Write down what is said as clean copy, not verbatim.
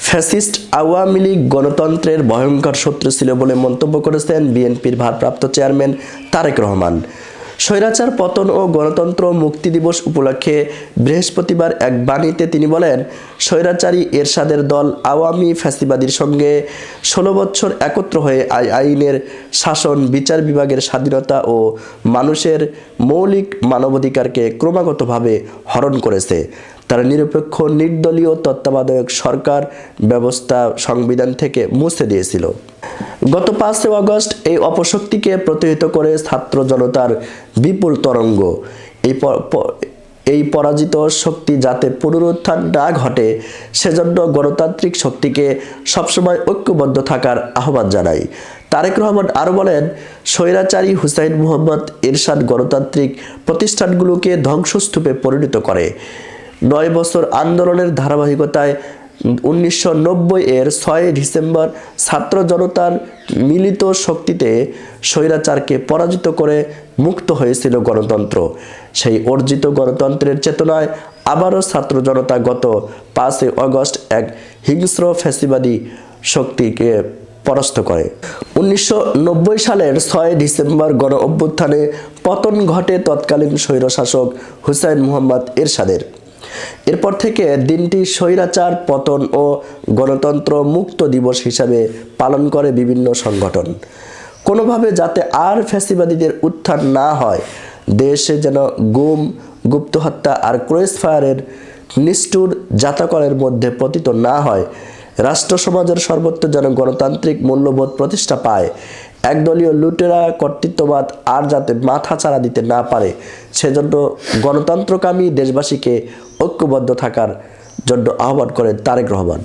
Fascist Awami League গণতন্ত্রের ভয়ঙ্কর শত্রু ছিল বলে মন্তব্য করেছেন বিএনপির ভারপ্রাপ্ত চেয়ারম্যান তারেক রহমান। স্বৈরাচার পতন ও গণতন্ত্র মুক্তি দিবস উপলক্ষে বৃহস্পতিবার এক বাণীতে তিনি বলেন, স্বৈরাচারী এরশাদের দল আওয়ামী ফ্যাসিবাদীর সঙ্গে 16 বছর একত্র হয়ে আইনের শাসন, বিচার বিভাগের স্বাধীনতা ও মানুষের মৌলিক মানবাধিকারকে ক্রমাগতভাবে হরণ করেছে। তারা নিরপেক্ষ নির্দলীয় তত্ত্বাবধায়ক সরকার ব্যবস্থা সংবিধান থেকে মুছে দিয়েছিল। গত 5 আগস্ট এই অপশক্তিকে প্রতিহত করে ছাত্র জনতার বিপুল তরঙ্গ। এই পরাজিত শক্তি যাতে পুনরুত্থান না ঘটে সেজন্য গণতান্ত্রিক শক্তিকে সবসময় ঐক্যবদ্ধ থাকার আহ্বান জানাই। তারেক রহমান আরও বলেন, স্বৈরাচারী হুসাইন মুহাম্মদ এরশাদ গণতান্ত্রিক প্রতিষ্ঠানগুলোকে ধ্বংসস্তূপে পরিণত করে। 9 বছর আন্দোলনের ধারাবাহিকতায় 1990-এর 6 ডিসেম্বর ছাত্র জনতার মিলিত শক্তিতে স্বৈরাচারকে পরাজিত করে মুক্ত হয়েছিল গণতন্ত্র। সেই অর্জিত গণতন্ত্রের চেতনায় আবারও ছাত্র জনতা গত 5 আগস্ট এক হিংস্র ফ্যাসিবাদী শক্তিকে পরাস্ত করে। 1990 সালের 6 ডিসেম্বর গণ অভ্যুত্থানে পতন ঘটে তৎকালীন স্বৈরশাসক হুসাইন মুহাম্মদ এরশাদের। এরপর থেকে দিনটি স্বৈরাচার পতন ও গণতন্ত্র মুক্ত দিবস হিসাবে পালন করে বিভিন্ন সংগঠন। কোনোভাবে যাতে আর ফ্যাসিবাদীদের উত্থান না হয়, দেশে যেন গুম, গুপ্ত হত্যা আর ক্রস ফায়ারের নিষ্ঠুর জাতাকলের মধ্যে পতিত না হয়, রাষ্ট্র সমাজের সর্বত্র যেন গণতান্ত্রিক মূল্যবোধ প্রতিষ্ঠা পায়, একদলীয় লুটেরা কর্তৃত্ববাদ আর যাতে মাথা চাড়া দিতে না পারে, সেজন্য গণতন্ত্রকামী দেশবাসীকে ঐক্যবদ্ধ থাকার জন্য আহ্বান করেন তারেক রহমান।